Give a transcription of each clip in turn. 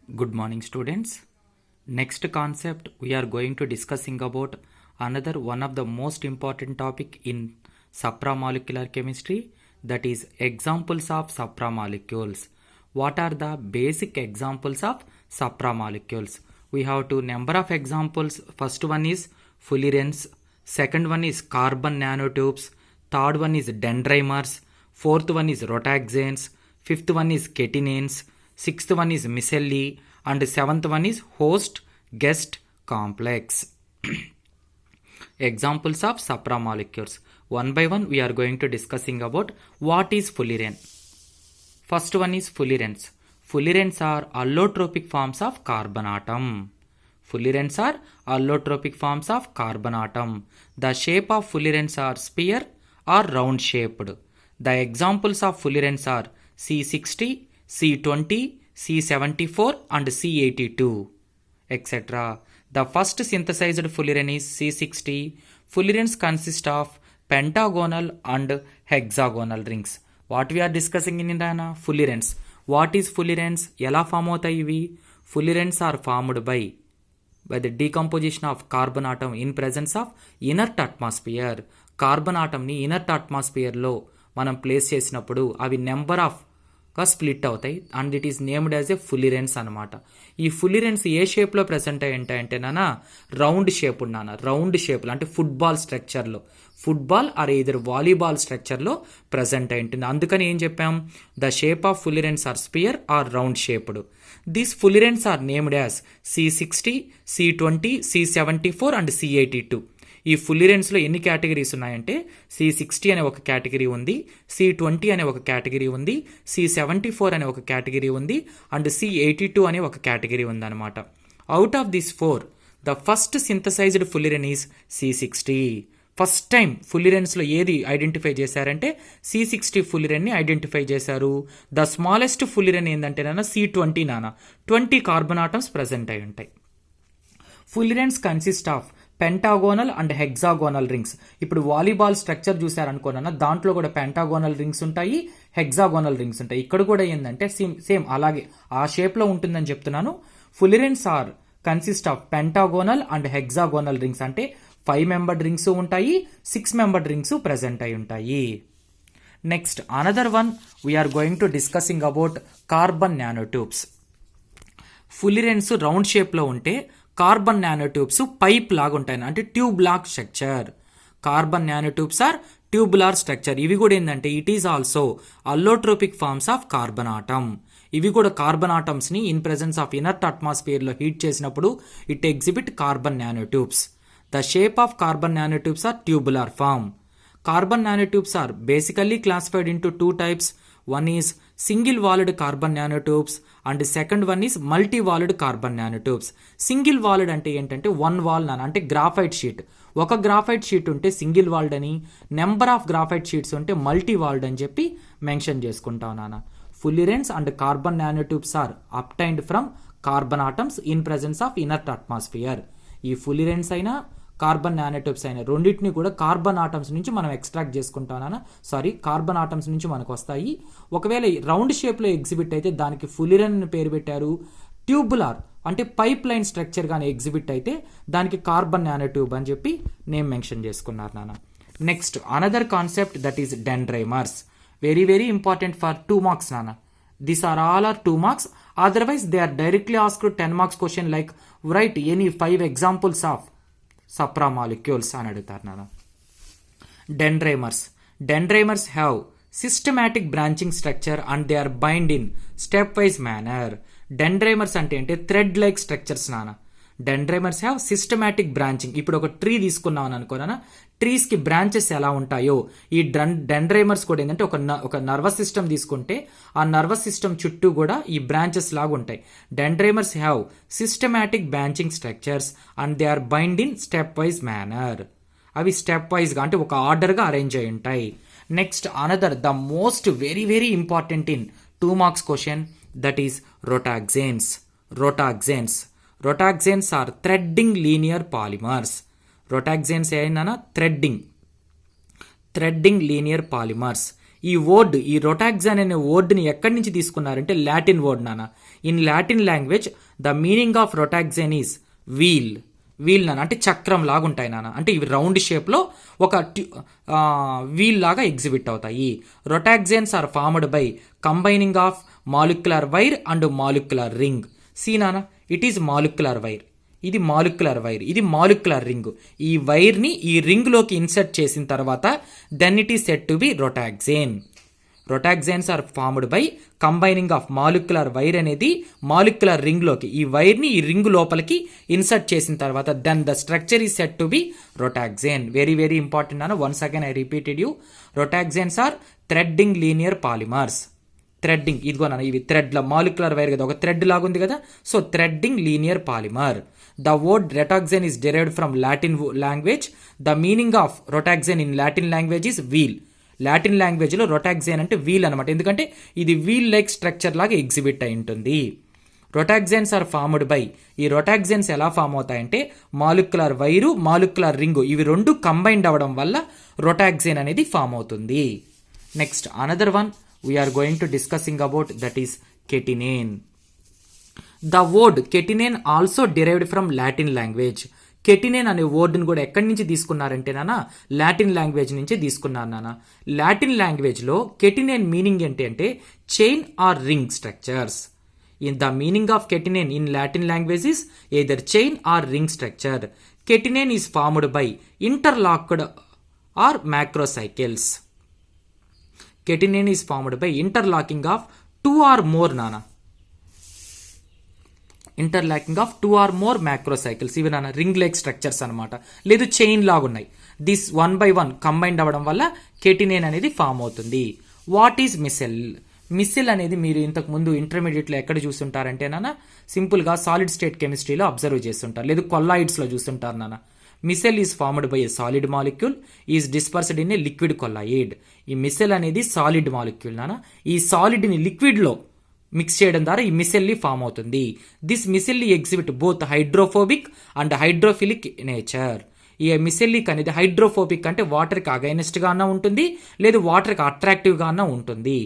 Good morning, students. Next concept we are going to discussing about another one of the most important topic in supramolecular chemistry, that is examples of supramolecules. What are the basic examples of supramolecules? We have two number of examples. First one is fullerenes, second one is carbon nanotubes, third one is dendrimers, fourth one is rotaxanes, fifth one is catenanes, sixth one is micelles, and seventh one is host guest complex. Examples of supramolecules. One by one we are going to discussing about what is fullerene. First one is fullerenes. Fullerenes are allotropic forms of carbon atom. Fullerenes are allotropic forms of carbon atom. The shape of fullerenes are sphere or round shaped. The examples of fullerenes are C60, C20, C74 and C82, etc. The first synthesized fullerene is C60. Fullerenes consist of pentagonal and hexagonal rings. What we are discussing in Indiana? Fullerenes. What is fullerenes? ఎలా form అవుతాయి ఇవి? Fullerenes are formed by the decomposition of carbon atom in presence of inert atmosphere. Carbon ఆటమ్ని inert అట్మాస్ఫియర్లో మనం place చేసినప్పుడు అవి number of గా split అవుతాయి and it is named as a fullerenes అనమాట. ఈ ఫుల్లిరెన్స్ ఏ షేప్లో ప్రెసెంట్ అయ్యి ఉంటాయంటే నాన్న రౌండ్ షేప్ ఉన్నాను, రౌండ్ షేప్లో అంటే ఫుట్బాల్ స్ట్రక్చర్లో, ఫుట్బాల్ ఆర్ ఇదర్ వాలీబాల్ స్ట్రక్చర్లో ప్రెసెంట్ అయి ఉంటుంది. అందుకని ఏం చెప్పాం? The shape of fullerenes are sphere or round shaped. These fullerenes are named as C60, C20, C74 and C82. ఈ ఫుల్లిరెన్స్లో ఎన్ని కేటగిరీస్ ఉన్నాయంటే C60 అనే ఒక కేటగిరీ ఉంది, C20 అనే ఒక కేటగిరీ ఉంది, C74 అనే ఒక కేటగిరీ ఉంది అండ్ C82 అనే ఒక కేటగిరీ ఉందన్నమాట. Out of this four the first synthesized fullerene is C60. First time ఫుల్లిరెన్స్లో ఏది ఐడెంటిఫై చేశారంటే C60 ఫుల్లిరెన్ని ఐడెంటిఫై చేశారు. ద స్మాలెస్ట్ ఫుల్లిరెన్ ఏంటంటే నాన్న C20 నాన్న 20 కార్బన్ ఆటమ్స్ ప్రజెంట్ అయి ఉంటాయి. Fullerenes consist of pentagonal and hexagonal rings. ఇప్పుడు వాలీబాల్ స్ట్రక్చర్ చూసారనుకోనన్నా దాంట్లో కూడా పెంటాగోనల్ రింగ్స్ ఉంటాయి, హెక్సాగోనల్ రింగ్స్ ఉంటాయి. ఇక్కడ కూడా ఏంటంటే సేమ్ అలాగే ఆ షేప్లో ఉంటుందని చెప్తున్నాను. Fullerenes are consist of pentagonal and hexagonal rings అంటే 5 మెంబర్డ్ రింగ్స్ ఉంటాయి, 6 మెంబర్డ్ రింగ్స్ ప్రెజెంట్ అయి ఉంటాయి. Next another one we are going to discussing about carbon nanotubes. Fullerenes round షేప్లో ఉంటే కార్బన్ నానోట్యూబ్స్ పైప్ లాగా ఉంటాయి అంటే ట్యూబ్ లాగ్ structure. Carbon nanotubes are tubular structure. ఇవి కూడా ఏంటంటే it is also allotropic forms of carbon atom. ఇవి కూడా కార్బన్ ఆటమ్స్ని ఇన్ ప్రెజెన్స్ ఆఫ్ ఇనర్ట్ అట్మాస్ఫియర్లో హీట్ చేసినప్పుడు it exhibit carbon nanotubes. The shape of carbon nanotubes are tubular form. Carbon nanotubes are basically classified into two types. One is single walled carbon nanotubes and second one is multi walled carbon nanotubes. Single walled అంటే ఏంటంటే one wall అంటే graphite sheet. ఒక graphite sheet ఉంటే single world అని, number of graphite sheets ఉంటే multi world అని చెప్పి mention చేసుకుంటాం నాన్న. Fullerenes and carbon nanotubes are obtained from carbon atoms in presence of inert atmosphere. ఈ ఫుల్లిరెన్స్ అయినా కార్బన్ నానోట్యూబ్స్ అయినా రెండింటిని కూడా కార్బన్ ఆటమ్స్ నుంచి మనం ఎక్స్ట్రాక్ట్ చేసుకుంటానా కార్బన్ ఆటమ్స్ నుంచి మనకు వస్తాయి. ఒకవేళ రౌండ్ షేప్లో ఎగ్జిబిట్ అయితే దానికి ఫుల్లిరెన్ పేరు పెట్టారు. ట్యూబులార్ అంటే పైప్ లైన్ స్ట్రక్చర్ గానే ఎగ్జిబిట్ అయితే దానికి కార్బన్ నానోట్యూబ్ అని చెప్పి నేమ్ మెన్షన్ చేసుకున్నారు నాన్న. Next another concept that is dendrimers. Very very important for 2 marks నాన్న. These are all are 2 marks. Otherwise they are directly asked 10 marks question like write any 5 examples of supramolecules అని అడుగుతారు నాన్న. Dendrimers have systematic branching structure and they are bind in stepwise manner. Dendrimers అంటే thread like structures నాన్న. డెండ్రైమర్స్ have systematic branching. ఇప్పుడు ఒక tree తీసుకున్నామని అనుకోనా, ట్రీస్కి branches ఎలా ఉంటాయో ఈ డెండ్రైమర్స్ కూడా ఏంటంటే ఒక నర్వస్ సిస్టమ్ తీసుకుంటే ఆ నర్వస్ సిస్టమ్ చుట్టూ కూడా ఈ బ్రాంచెస్ లాగా ఉంటాయి. Dendrimers have systematic branching structures and they are bind in step wise manner. అవి స్టెప్ వైజ్గా అంటే ఒక ఆర్డర్గా అరేంజ్ అయి ఉంటాయి. Next another the most very very important in 2 marks question that is rotaxanes. Rotaxanes are threading linear polymers. Rotaxanes ఏంటన్నా threading linear polymers. ఈ word ఈ రొటాక్సాన్ అనే వర్డ్ని ఎక్కడి నుంచి తీసుకున్నారంటే లాటిన్ వర్డ్ నాన్న. In Latin language the meaning of rotaxane is wheel. Wheel నాన్న అంటే చక్రం లాగా ఉంటాయి నాన్న, అంటే ఇవి రౌండ్ షేప్లో ఒక వీల్ లాగా ఎగ్జిబిట్ అవుతాయి. Rotaxanes are formed by combining of molecular wire and molecular ring. See నాన్న, ఇట్ ఈస్ మాలిక్యులర్ వైర్, ఇది మాలిక్యులర్ వైర్, ఇది మాలిక్యులర్ రింగ్. ఈ వైర్ని ఈ రింగ్లోకి ఇన్సర్ట్ చేసిన తర్వాత then it is set to be rotaxane. Rotaxanes are formed by combining of molecular wire అనేది మాలిక్యులర్ రింగ్లోకి ఈ వైర్ని ఈ రింగ్ లోపలికి ఇన్సర్ట్ చేసిన తర్వాత then the structure is set to be rotaxane. Very very important అన్న. Once again I repeated you. Rotaxanes are threading linear polymers. Threading ఇదిగోనా, ఇవి థ్రెడ్ల మాలిక్యులర్ వైర్ కదా, ఒక థ్రెడ్ లాగా ఉంది కదా, so threading linear polymer. The word rotaxane is derived from Latin language. The meaning of rotaxane in Latin language is wheel. Latin లాంగ్వేజ్లో rotaxane అంటే వీల్ అనమాట, ఎందుకంటే ఇది వీల్ లైక్ స్ట్రక్చర్ లాగా ఎగ్జిబిట్ అయి ఉంటుంది. రొటాక్సేన్స్ ఆర్ ఫార్మ్డ్ బై, ఈ rotaxanes ఎలా ఫామ్ అవుతాయంటే మాలిక్యులర్ వైరు మాలిక్యులర్ రింగు ఇవి రెండు కంబైన్డ్ అవ్వడం వల్ల రొటాక్సేన్ అనేది ఫామ్ అవుతుంది. Next another one we are going to discussing about that is catenane. The word catenane also derived from Latin language. Catenane అనే వర్డ్ని కూడా ఎక్కడి నుంచి తీసుకున్నారంటే నాన్న, లాటిన్ లాంగ్వేజ్ నుంచి తీసుకున్నారు నాన్న. లాటిన్ లాంగ్వేజ్లో కెటినేన్ మీనింగ్ ఏంటి అంటే chain or ring structures. In the meaning of catenane in Latin language is either chain or ring structure. Catenane is formed by interlocked or macrocycles. Catenane is formed by interlocking of two or more నానా, interlocking of two or more macrocycles. ఇవి నాన్న ring like structures అనమాట, లేదు chain లాగా ఉన్నాయి. This 1/1 combined అవ్వడం వల్ల కెటినేన్ అనేది ఫామ్ అవుతుంది. What is మిసెల్? మిసెల్ అనేది మీరు ఇంతకు ముందు ఇంటర్మీడియట్లో ఎక్కడ చూస్తుంటారంటే నాన్న, సింపుల్గా సాలిడ్ స్టేట్ కెమిస్ట్రీలో అబ్జర్వ్ చేస్తుంటారు, లేదు కొల్లాయిడ్స్లో చూస్తుంటారు నాన్న. Micelle is formed by a solid molecule is dispersed in a liquid colloid. ఈ మిసెల్ అనేది సాలిడ్ మాలిక్యూల్ నాన్న, ఈ సాలిడ్ని లిక్విడ్లో మిక్స్ చేయడం ద్వారా ఈ మిసెల్లీ ఫామ్ అవుతుంది. This micelle exhibit both hydrophobic and hydrophilic nature. ఈ మిసెల్లిక్ అనేది హైడ్రోఫోబిక్ అంటే వాటర్కి అగైనెస్ట్గా అన్నా ఉంటుంది, లేదు వాటర్కి అట్రాక్టివ్గా అన్నా ఉంటుంది.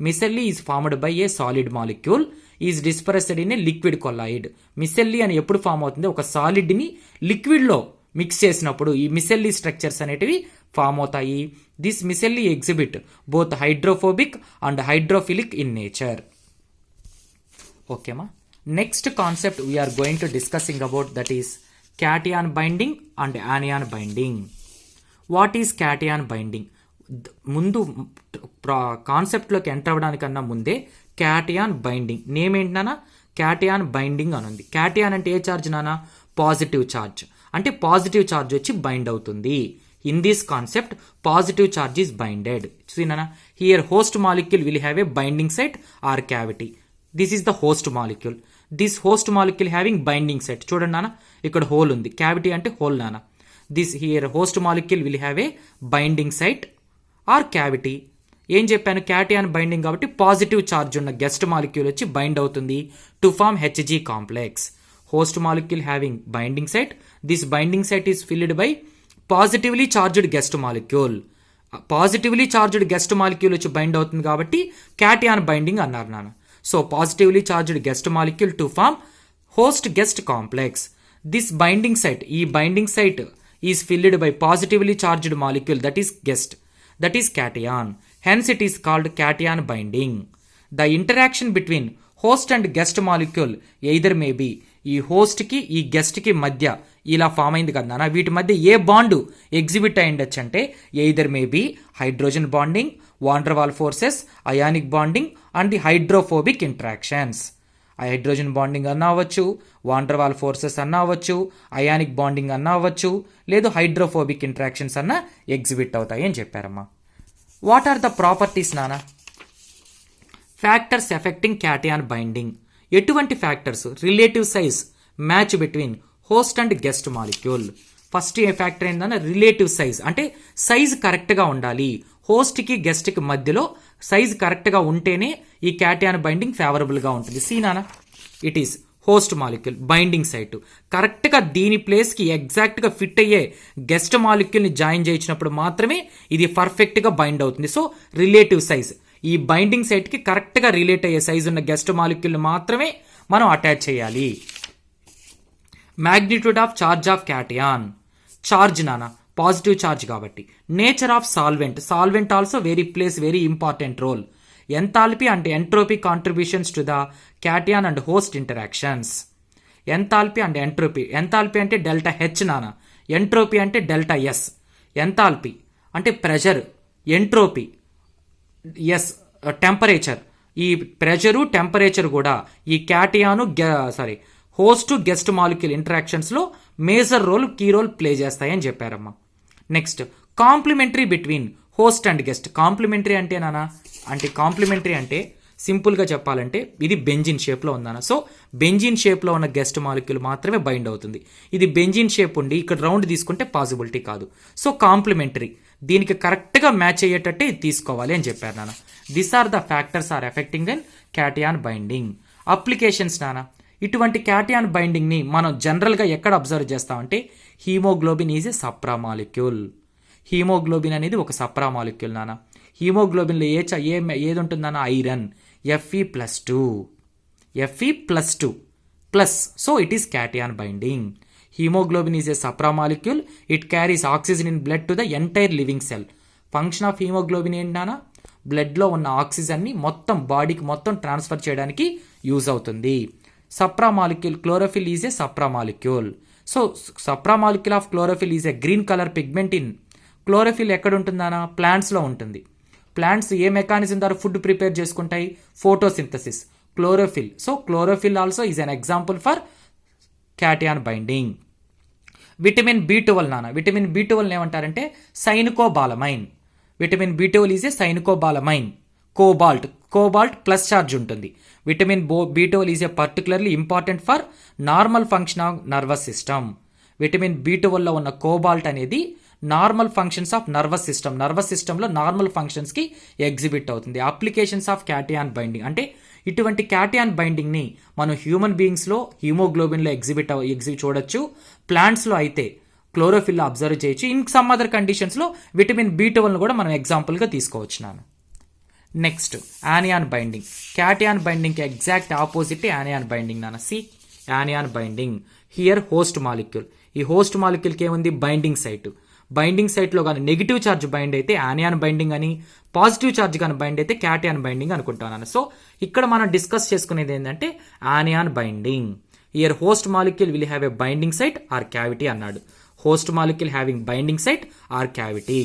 Micelle is formed by a solid molecule is dispersed in a liquid colloid. Micelle అని ఎప్పుడు ఫామ్ అవుతుంది? ఒక సాలిడ్ని లిక్విడ్లో మిక్స్ చేసినప్పుడు ఈ మిసెల్లీ స్ట్రక్చర్స్ అనేటివి ఫామ్ అవుతాయి. This micelle exhibit both hydrophobic and hydrophilic in nature. ఓకేమా. Next concept we are going to discussing about that is cation binding and anion binding. What is cation binding? ముందు కాన్సెప్ట్లోకి enter అవ్వడానికన్నా ముందే cation binding name ఏంటన్నా, cation binding అని ఉంది. Cation అంటే ఏ ఛార్జ్ నానా? Positive charge. అంటే పాజిటివ్ ఛార్జ్ వచ్చి బైండ్ అవుతుంది. In this concept positive charge is binded. చూసినా, here host molecule will have a binding site or cavity. This is the host molecule. This host molecule having binding set. చూడండి నాన్న, ఇక్కడ hole ఉంది, cavity అంటే hole నాన్న. This here host molecule will have a binding site or cavity. ఏం చెప్పాను? Cation binding కాబట్టి positive charge ఉన్న గెస్ట్ మాలిక్యూల్ వచ్చి బైండ్ అవుతుంది to form Hg complex. Host molecule having binding site, this binding site is filled by positively charged guest molecule. Positively charged guest molecule వచ్చి bind అవుతుంది కాబట్టి cation binding అన్నారు నాన్న. So positively charged guest molecule to form host guest complex. This binding site, binding site is filled by positively charged molecule that is guest, that is cation. Hence it is called cation binding. The interaction between host and guest molecule either may be ఈ హోస్ట్కి ఈ గెస్ట్కి మధ్య ఇలా form అయింది కదా నాన్న, వీటి మధ్య ఏ bond exhibit అయ్యిండొచ్చు అంటే either may be hydrogen bonding, van der Waals forces, ionic bonding and the hydrophobic interactions. Hydrogen bonding అన్నా అవ్వచ్చు, వాండర్ వాల్ ఫోర్సెస్ అన్నా అవ్వచ్చు, అయానిక్ బాండింగ్ అన్నా అవ్వచ్చు, లేదు హైడ్రోఫోబిక్ ఇంట్రాక్షన్స్ అన్నా ఎగ్జిబిట్ అవుతాయి అని చెప్పారమ్మా. వాట్ ఆర్ ద ప్రాపర్టీస్ నాన్న? Factors affecting cation binding. ఎటువంటి factors? Relative size match between host and guest molecule. First ఏ ఫ్యాక్టర్ ఏంటన్నా రిలేటివ్ సైజ్, అంటే సైజ్ కరెక్ట్గా ఉండాలి. హోస్ట్కి గెస్ట్కి మధ్యలో సైజ్ కరెక్ట్గా ఉంటేనే ఈ క్యాటియాన్ బైండింగ్ ఫేవరబుల్గా ఉంటుంది. సీనానా, it is host molecule binding site కరెక్ట్గా దీని ప్లేస్కి ఎగ్జాక్ట్గా ఫిట్ అయ్యే గెస్ట్ మాలిక్యూల్ని జాయిన్ చేయించినప్పుడు మాత్రమే ఇది పర్ఫెక్ట్గా బైండ్ అవుతుంది. సో రిలేటివ్ సైజ్ ఈ బైండింగ్ సైట్కి కరెక్ట్గా రిలేట్ అయ్యే సైజు ఉన్న గెస్ట్ మాలిక్యూల్ మాత్రమే మనం అటాచ్ చేయాలి. Magnitude of charge of cation, charge నానా పాజిటివ్ చార్జ్ కాబట్టి. Nature of solvent, solvent also place very important role. Enthalpy అంటే entropy contributions to the cation and host interactions. Enthalpy and entropy, enthalpy అంటే delta H నానా, entropy అంటే delta S. Enthalpy అంటే pressure, entropy S temperature. ఈ pressure temperature కూడా ఈ cation host guest molecule ఇంటరాక్షన్స్లో major role, key role play చేస్తాయని చెప్పారమ్మా. Next complementary between host and guest. Complementary అంటే నానా, అంటే కాంప్లిమెంటరీ అంటే సింపుల్గా చెప్పాలంటే ఇది బెంజిన్ షేప్లో ఉందన్న. సో బెంజిన్ షేప్లో ఉన్న గెస్ట్ మాలిక్యూల్ మాత్రమే బైండ్ అవుతుంది. ఇది బెంజిన్ షేప్ ఉండి ఇక్కడ రౌండ్ తీసుకుంటే పాసిబిలిటీ కాదు. సో కాంప్లిమెంటరీ, దీనికి కరెక్ట్గా మ్యాచ్ అయ్యేటట్టే ఇది తీసుకోవాలి అని చెప్పారు నాన్న. This are the factors are affecting and cation binding. Applications నాన్న, ఇటువంటి క్యాటియాన్ బైండింగ్ని మనం జనరల్గా ఎక్కడ అబ్జర్వ్ చేస్తామంటే haemoglobin is a supra molecule. Haemoglobin అనేది ఒక సప్రా మాలిక్యూల్ నాన్న. హీమోగ్లోబిన్లో ఏది ఉంటుందన్న iron, Fe+2 plus. So it is cation binding. Haemoglobin is a supra molecule. It carries oxygen in blood to the entire living cell. Function of haemoglobin ఏంటన్నా, బ్లడ్లో ఉన్న ఆక్సిజన్ని మొత్తం బాడీకి మొత్తం ట్రాన్స్ఫర్ చేయడానికి యూజ్ అవుతుంది. Supra molecule chlorophyll is a supra molecule. So supra molecule of chlorophyll is a green colour pigment in. Chlorophyll ఎక్కడ ఉంటుందన్నా, ప్లాంట్స్లో ఉంటుంది. ప్లాంట్స్ ఏ మెకానిజం ద్వారా ఫుడ్ ప్రిపేర్ చేసుకుంటాయి, photosynthesis, chlorophyll. So chlorophyll also is an example for cation binding. Vitamin B12 నాన్న, vitamin B12 ఏమంటారంటే cyanocobalamin. Vitamin B12 is a cyanocobalamin. Cobalt plus charge ఉంటుంది. Vitamin B12 is a particularly important for normal function of nervous system. Vitamin B12లో ఉన్న cobalt అనేది normal functions of nervous సిస్టంలో normal ఫంక్షన్స్కి exhibit అవుతుంది. Applications of cation binding అంటే ఇటువంటి cation బైండింగ్ని మనం హ్యూమన్ బీయింగ్స్లో హీమోగ్లోబిన్లో ఎగ్జిబిట్ చూడొచ్చు. ప్లాంట్స్లో అయితే క్లోరోఫిల్లో అబ్జర్వ్ చేయొచ్చు. ఇన్ సమ్ అదర్ కండిషన్స్లో విటమిన్ B12 కూడా మనం ఎగ్జాంపుల్గా తీసుకోవచ్చు నాన్న. Next anion binding. క్యాటియాన్ బైండింగ్కి ఎగ్జాక్ట్ ఆపోజిట్ యానియాన్ బైండింగ్ నాన్న. See anion binding here host molecule. ఈ హోస్ట్ మాలిక్యూల్కి ఏముంది, బైండింగ్ సైట్. బైండింగ్ సైట్లో కానీ నెగిటివ్ ఛార్జ్ బైండ్ అయితే యానియాన్ బైండింగ్ అని, పాజిటివ్ ఛార్జ్ కానీ బైండ్ అయితే క్యాటియాన్ బైండింగ్ అనుకుంటాను. సో ఇక్కడ మనం డిస్కస్ చేసుకునేది ఏంటంటే anion binding. Here host molecule will have a binding site or cavity అన్నాడు. Host molecule having binding site or cavity.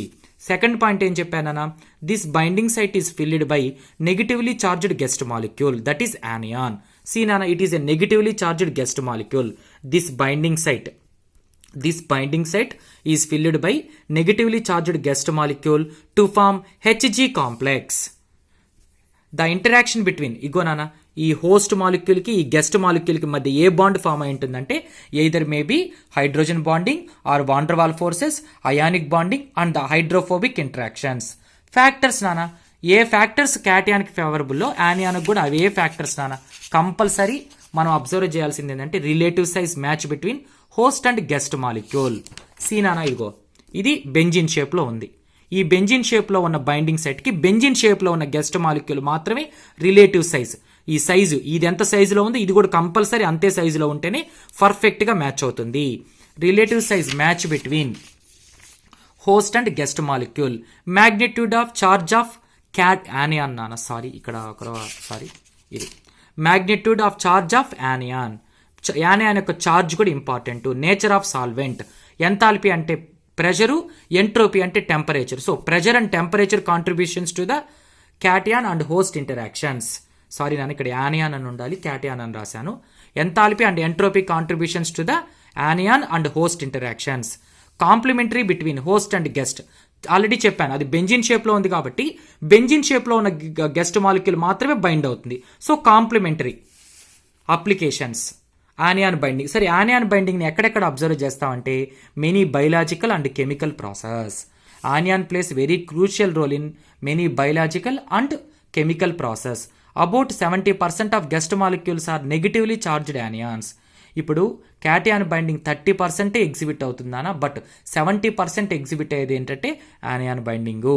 Second point ఏం చెప్పానన్నా, this binding site is filled by negatively charged guest molecule, that is anion. See Nana, it is a negatively charged guest molecule. This binding site is filled by negatively charged guest molecule to form Hg complex. The interaction between ఈ host molecule కి ఈ guest molecule కి మధ్య ఏ bond form అయి ఉంటుందంటే either maybe hydrogen bonding or van der Waals forces, ionic bonding and the hydrophobic interactions. Factors నానా, ఏ factors క్యాటియాన్కి ఫేవరబుల్లో యానియాన్కి కూడా అవే ఫ్యాక్టర్స్ నానా. కంపల్సరీ మనం అబ్జర్వ్ చేయాల్సింది ఏంటంటే relative size match between host and guest molecule. సీనానా ఇగో ఇది బెంజిన్ షేప్లో ఉంది. ఈ బెంజిన్ షేప్లో ఉన్న బైండింగ్ సైట్కి బెంజిన్ షేప్లో ఉన్న గెస్ట్ మాలిక్యూల్ మాత్రమే రిలేటివ్ సైజ్. ఈ సైజు ఇది ఎంత సైజులో ఉందో ఇది కూడా కంపల్సరీ అంతే సైజులో ఉంటేనే పర్ఫెక్ట్గా మ్యాచ్ అవుతుంది. Relative size match between host and guest molecule. Magnitude of charge of anion నాన్న, ఇది magnitude of charge of anion. Anion యొక్క చార్జ్ కూడా important. Nature of solvent. Enthalpy అంటే ప్రెషరు, ఎంట్రోపీ అంటే temperature. So pressure and temperature contributions to the cation and host interactions. Sorry నాన్న, ఇక్కడ anion అని ఉండాలి, క్యాటియాన్ అని రాశాను. Enthalpy and entropy contributions to the anion and host interactions. Complementary between host and guest. Already చెప్పాను అది benzene షేప్లో ఉంది కాబట్టి బెంజిన్ షేప్లో ఉన్న గెస్ట్ మాలిక్యూల్ మాత్రమే బైండ్ అవుతుంది. So complementary. Applications anion binding. సరే, యానియాన్ బైండింగ్ని ఎక్కడెక్కడ అబ్జర్వ్ చేస్తామంటే many biological and chemical process. Anion plays very crucial role in many biological and chemical process. About 70% of guest molecules are negatively charged anions. ఇప్పుడు cation binding 30% exhibit అవుతుందనా, but 70% exhibit అయ్యేది ఏంటంటే anion binding.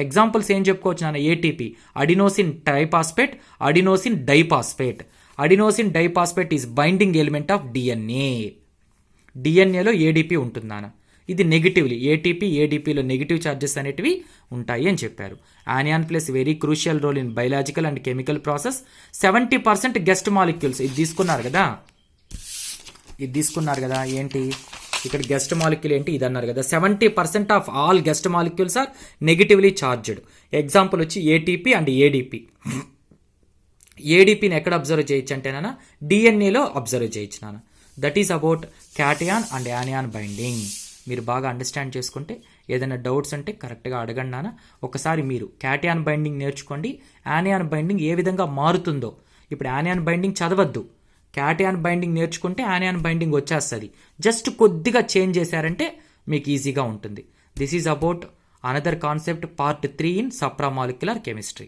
Examples ఏం చెప్పుకోవచ్చు నాన్న? ATP, adenosine triphosphate, adenosine diphosphate. Adenosine diphosphate is binding element of DNA. డిఎన్ఏలో ADP ఉంటుంది నాన్న. ఇది నెగిటివ్లీ, ఏటీపీ ఏడీపీలో నెగిటివ్ ఛార్జెస్ అనేటివి ఉంటాయి అని చెప్పారు. Anion plays very crucial role in biological and chemical process. 70% guest molecules, ఇది తీసుకున్నారు కదా, ఏంటి ఇక్కడ గెస్ట్ మాలిక్యూల్ ఏంటి ఇది అన్నారు కదా. 70% of all guest molecules are negatively charged. Example వచ్చి ఏటీపీ అండ్ ఏడీపీ. ఏడీపీని ఎక్కడ అబ్జర్వ్ చేయొచ్చు అంటే నాన్న? డిఎన్ఏలో అబ్జర్వ్ చేయొచ్చు నాన్న. That is about cation and anion binding. మీరు బాగా అండర్స్టాండ్ చేసుకుంటే ఏదైనా డౌట్స్ అంటే కరెక్ట్గా అడగండి నాన్న. ఒకసారి మీరు క్యాటయాన్ బైండింగ్ నేర్చుకోండి, యానియాన్ బైండింగ్ ఏ విధంగా మారుతుందో. ఇప్పుడు యానియాన్ బైండింగ్ చదవద్దు, క్యాటయాన్ బైండింగ్ నేర్చుకుంటే యానియాన్ బైండింగ్ వచ్చేస్తుంది. జస్ట్ కొద్దిగా చేంజ్ చేశారంటే మీకు ఈజీగా ఉంటుంది. This is about another concept part 3 in supramolecular chemistry.